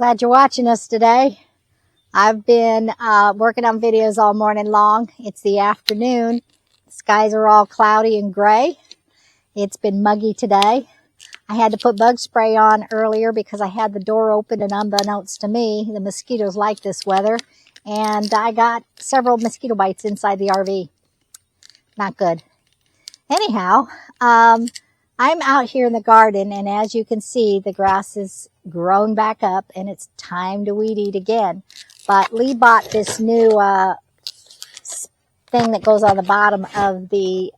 Glad you're watching us today. I've been working on videos all morning long. It's the afternoon. The skies are all cloudy and gray. It's been muggy today. I had to put bug spray on earlier because I had the door open, and unbeknownst to me, the mosquitoes like this weather. And I got several mosquito bites inside the RV. Not good. Anyhow, I'm out here in the garden, and as you can see, the grass is grown back up, and it's time to weed eat again. But Lee bought this new thing that goes on the bottom of the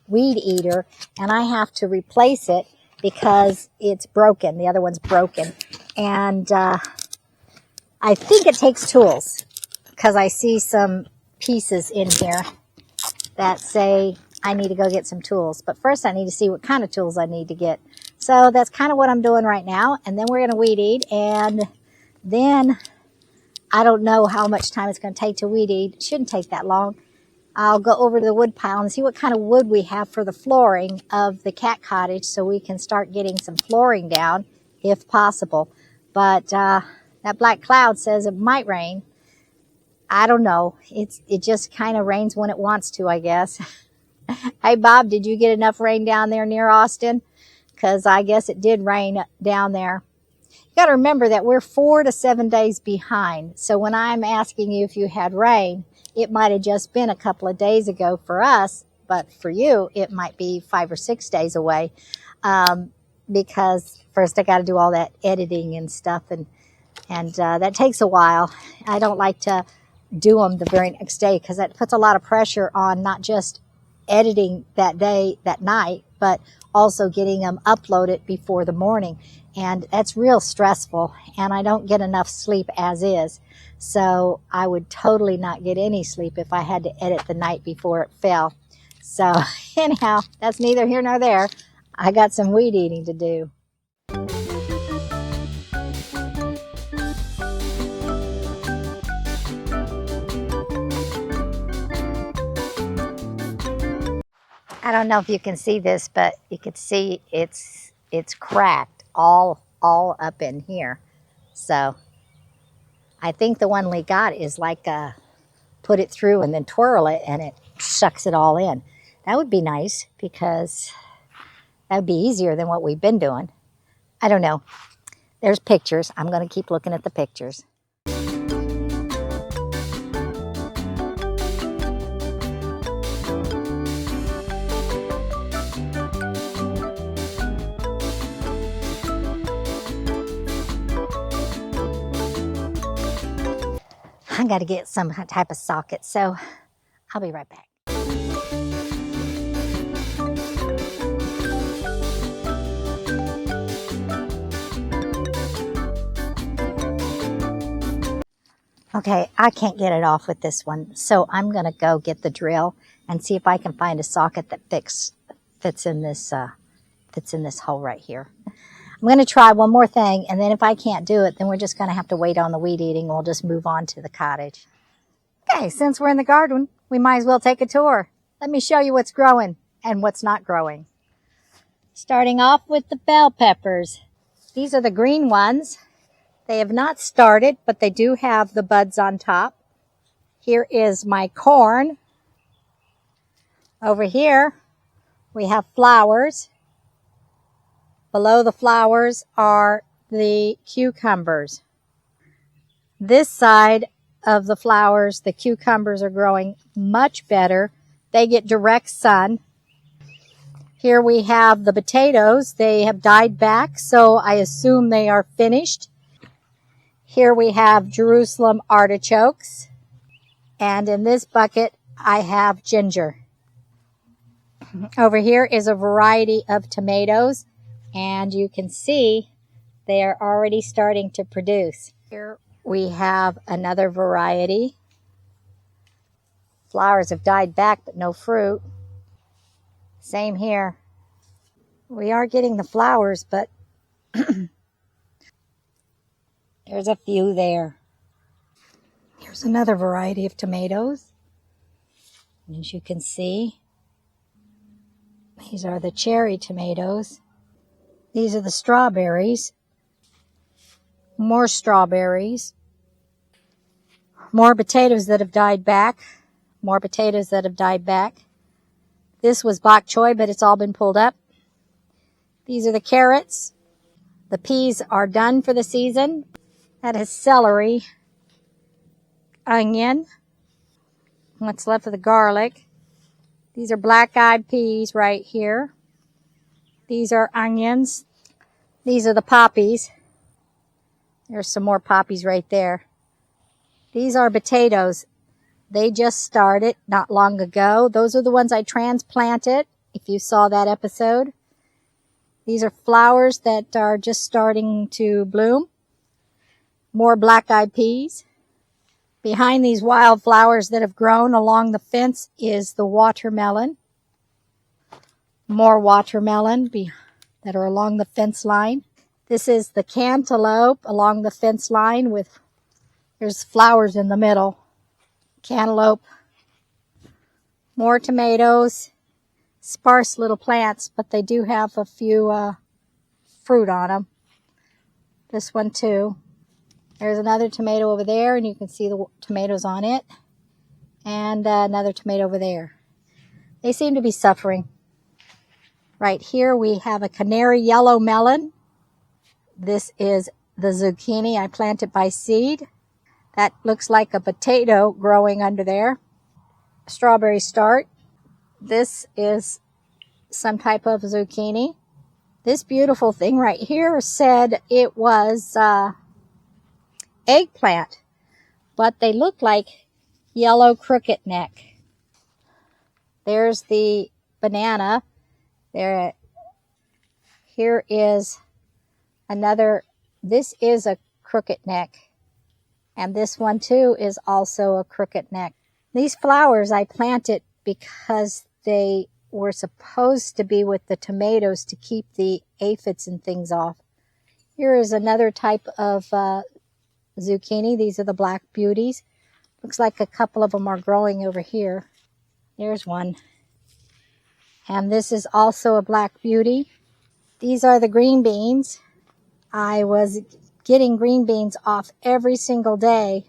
weed eater, and I have to replace it because it's broken. The other one's broken. And I think it takes tools because I see some pieces in here that say I need to go get some tools. But first I need to see what kind of tools I need to get. So that's kind of what I'm doing right now. And then we're going to weed eat. And then I don't know how much time it's going to take to weed eat. It shouldn't take that long. I'll go over to the wood pile and see what kind of wood we have for the flooring of the cat cottage so we can start getting some flooring down if possible. But that black cloud says it might rain. I don't know. It just kind of rains when it wants to, I guess. Hey, Bob, did you get enough rain down there near Austin? Because I guess it did rain down there. You got to remember that we're 4 to 7 days behind. So when I'm asking you if you had rain, it might have just been a couple of days ago for us, but for you, it might be 5 or 6 days away. Because first I got to do all that editing and stuff, and that takes a while. I don't like to do them the very next day because that puts a lot of pressure on not just editing that day, that night, but also getting them uploaded before the morning. And that's real stressful, and I don't get enough sleep as is. So I would totally not get any sleep if I had to edit the night before it fell. So anyhow, that's neither here nor there. I got some weed eating to do. I don't know if you can see this, but you can see it's cracked all up in here. So I think the one we got is like put it through and then twirl it and it sucks it all in. That would be nice because that would be easier than what we've been doing. I don't know. There's pictures. I'm going to keep looking at the pictures. I got to get some type of socket, so I'll be right back. Okay, I can't get it off with this one, so I'm going to go get the drill and see if I can find a socket that fits in this hole right here. I'm going to try one more thing, and then if I can't do it, then we're just going to have to wait on the weed eating. We'll just move on to the cottage. Okay, since we're in the garden, we might as well take a tour. Let me show you what's growing and what's not growing. Starting off with the bell peppers. These are the green ones. They have not started, but they do have the buds on top. Here is my corn. Over here, we have flowers. Below the flowers are the cucumbers. This side of the flowers, the cucumbers are growing much better. They get direct sun. Here we have the potatoes. They have died back, so I assume they are finished. Here we have Jerusalem artichokes. And in this bucket, I have ginger. Over here is a variety of tomatoes. And you can see they are already starting to produce. Here we have another variety. Flowers have died back, but no fruit. Same here. We are getting the flowers, but there's a few there. Here's another variety of tomatoes. And as you can see, these are the cherry tomatoes. These are the strawberries. More strawberries. More potatoes that have died back. More potatoes that have died back. This was bok choy, but it's all been pulled up. These are the carrots. The peas are done for the season. That is celery, onion. What's left of the garlic. These are black-eyed peas right here. These are onions. These are the poppies. There's some more poppies right there. These are potatoes. They just started not long ago. Those are the ones I transplanted, if you saw that episode. These are flowers that are just starting to bloom. More black-eyed peas. Behind these wildflowers that have grown along the fence is the watermelon. More watermelon that are along the fence line. This is the cantaloupe along the fence line with, there's flowers in the middle. Cantaloupe. More tomatoes. Sparse little plants, but they do have a few fruit on them. This one too. There's another tomato over there, and you can see the tomatoes on it. And another tomato over there. They seem to be suffering. Right here we have a canary yellow melon. This is the zucchini I planted by seed. That looks like a potato growing under there. Strawberry start. This is some type of zucchini. This beautiful thing right here said it was eggplant, but they look like yellow crooked neck. There's the banana. Here is another. This is a crooked neck, and this one too is also a crooked neck. These flowers I planted because they were supposed to be with the tomatoes to keep the aphids and things off. Here is another type of zucchini. These are the black beauties. Looks like a couple of them are growing over here. There's one. And this is also a black beauty. These are the green beans. I was getting green beans off every single day,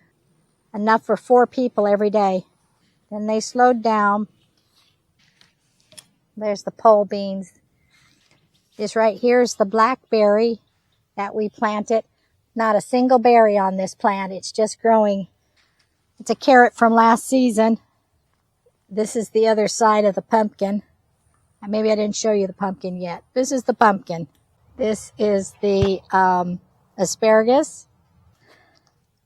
enough for 4 people every day. Then they slowed down. There's the pole beans. This right here is the blackberry that we planted. Not a single berry on this plant. It's just growing. It's a carrot from last season. This is the other side of the pumpkin. Maybe I didn't show you the pumpkin yet. This is the pumpkin. This is the asparagus.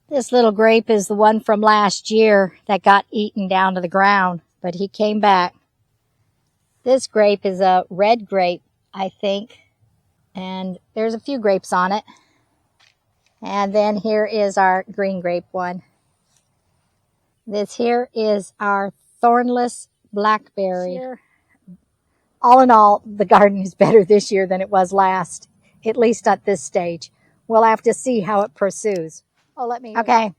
This little grape is the one from last year that got eaten down to the ground, but he came back. This grape is a red grape, I think, and there's a few grapes on it. And then here is our green grape one. This here is our thornless blackberry. All in all, the garden is better this year than it was last, at least at this stage. We'll have to see how it pursues. Okay,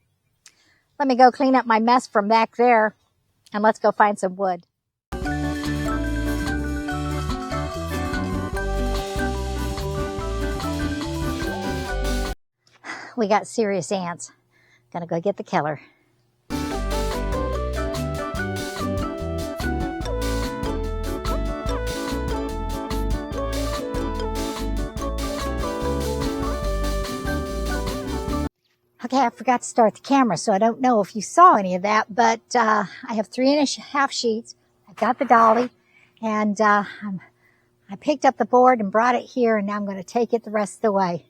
let me go clean up my mess from back there, and let's go find some wood. We got serious ants. Gonna go get the killer. Okay, I forgot to start the camera, so I don't know if you saw any of that, but I have 3.5 sheets. I got the dolly, and I picked up the board and brought it here, and now I'm going to take it the rest of the way.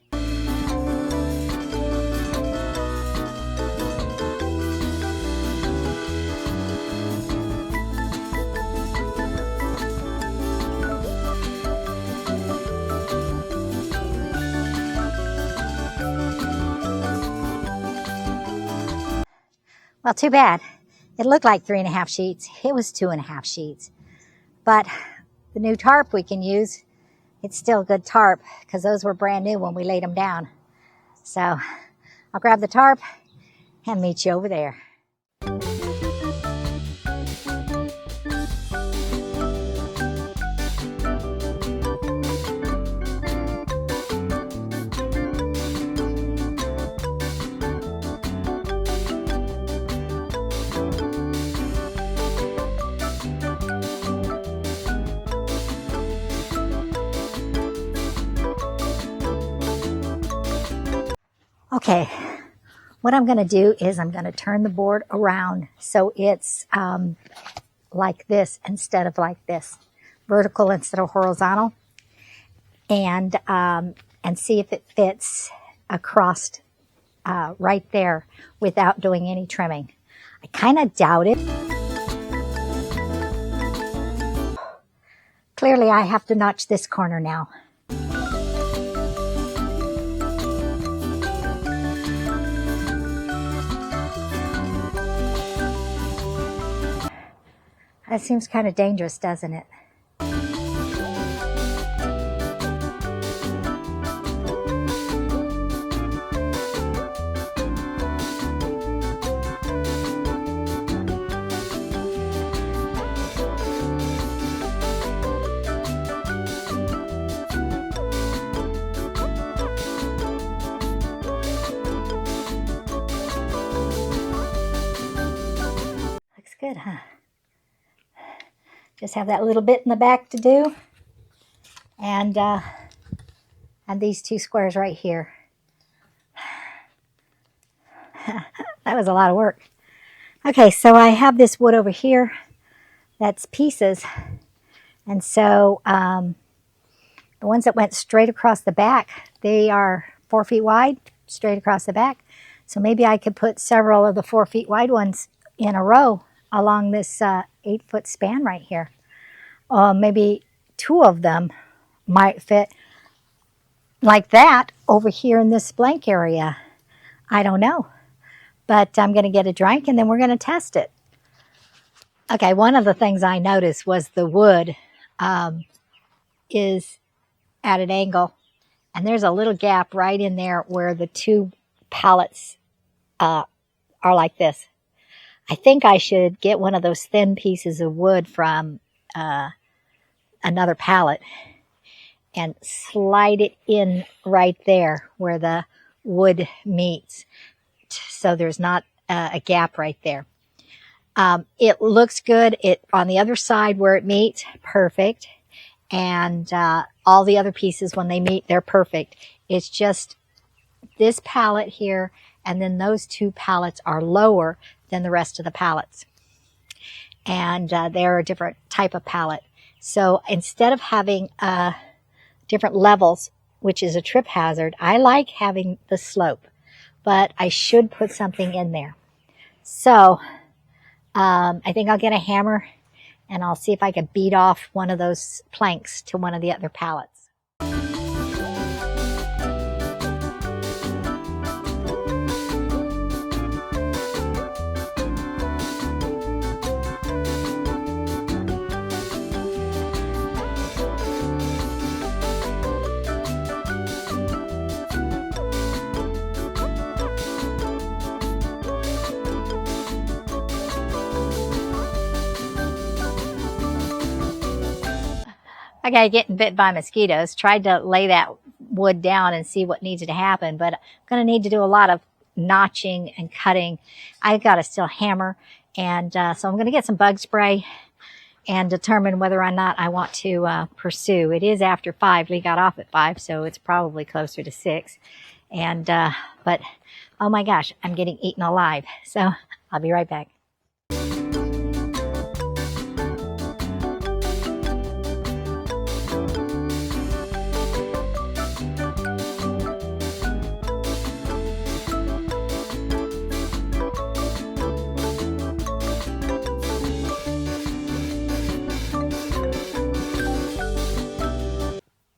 Well, too bad. It looked like 3.5 sheets. It was 2.5 sheets. But the new tarp we can use, it's still a good tarp because those were brand new when we laid them down. So I'll grab the tarp and meet you over there. Okay, what I'm going to do is I'm going to turn the board around so it's like this instead of like this, vertical instead of horizontal, and see if it fits across right there without doing any trimming. I kind of doubt it. Clearly, I have to notch this corner now. That seems kind of dangerous, doesn't it? Looks good, huh? Just have that little bit in the back to do, and these two squares right here. That was a lot of work. Okay, so I have this wood over here that's pieces, and so the ones that went straight across the back, they are 4 feet wide, straight across the back. So maybe I could put several of the 4 feet wide ones in a row along this 8-foot span right here. Maybe 2 of them might fit like that over here in this blank area. I don't know, but I'm going to get a drink and then we're going to test it. Okay, one of the things I noticed was the wood is at an angle, and there's a little gap right in there where the 2 pallets are like this. I think I should get one of those thin pieces of wood from another pallet and slide it in right there where the wood meets, so there's not a gap right there. It looks good. It on the other side where it meets, perfect. And all the other pieces, when they meet, they're perfect. It's just this pallet here, and then those 2 pallets are lower than the rest of the pallets. And they're a different type of pallet. So instead of having different levels, which is a trip hazard, I like having the slope. But I should put something in there. So I think I'll get a hammer and I'll see if I can beat off one of those planks to one of the other pallets. Okay, getting bit by mosquitoes. Tried to lay that wood down and see what needed to happen, but I'm going to need to do a lot of notching and cutting. I've got a steel hammer, and so I'm going to get some bug spray and determine whether or not I want to pursue. It is after 5. We got off at 5, so it's probably closer to 6. And but oh my gosh, I'm getting eaten alive. So I'll be right back.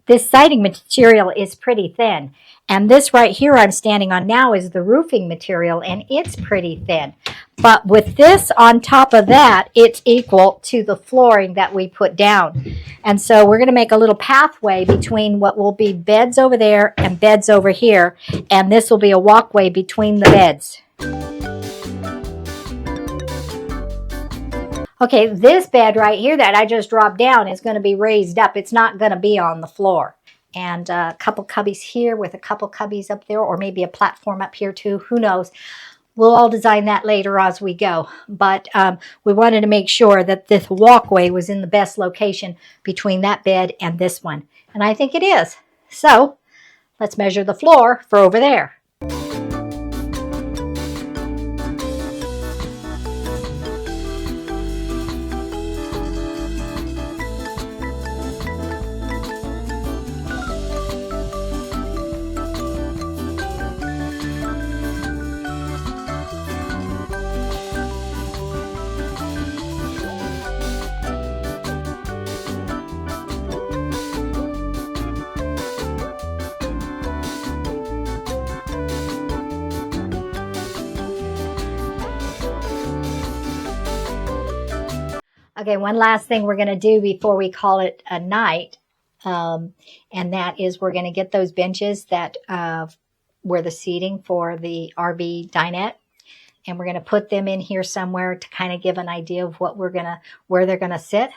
This siding material is pretty thin, and this right here I'm standing on now is the roofing material, and it's pretty thin. But with this on top of that, it's equal to the flooring that we put down. And so we're going to make a little pathway between what will be beds over there and beds over here, and this will be a walkway between the beds. Okay, this bed right here that I just dropped down is going to be raised up. It's not going to be on the floor. And a couple cubbies here with a couple cubbies up there, or maybe a platform up here too. Who knows? We'll all design that later as we go. But we wanted to make sure that this walkway was in the best location between that bed and this one. And I think it is. So let's measure the floor for over there. Okay, one last thing we're going to do before we call it a night, and that is we're going to get those benches that were the seating for the RV dinette, and we're going to put them in here somewhere to kind of give an idea of what where they're going to sit.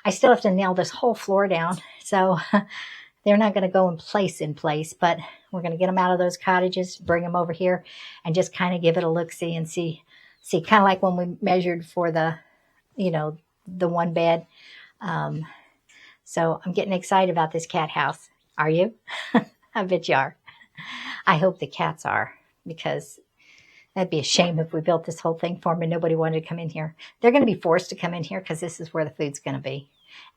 I still have to nail this whole floor down, so they're not going to go in place, but we're going to get them out of those cottages, bring them over here, and just kind of give it a look-see and see kind of like when we measured for the, the one bed. So I'm getting excited about this cat house. Are you? I bet you are. I hope the cats are, because that'd be a shame if we built this whole thing for them and nobody wanted to come in here. They're going to be forced to come in here because this is where the food's going to be.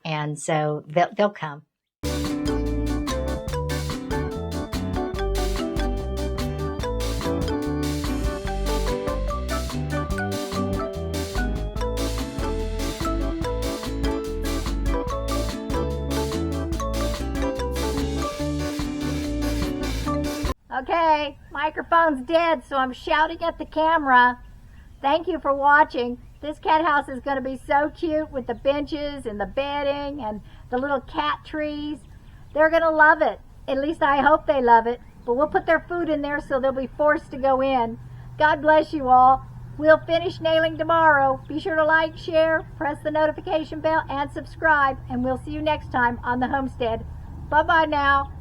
And so they'll come. Okay, microphone's dead, so I'm shouting at the camera. Thank you for watching. This cat house is going to be so cute with the benches and the bedding and the little cat trees. They're going to love it. At least I hope they love it. But we'll put their food in there so they'll be forced to go in. God bless you all. We'll finish nailing tomorrow. Be sure to like, share, press the notification bell, and subscribe. And we'll see you next time on the homestead. Bye-bye now.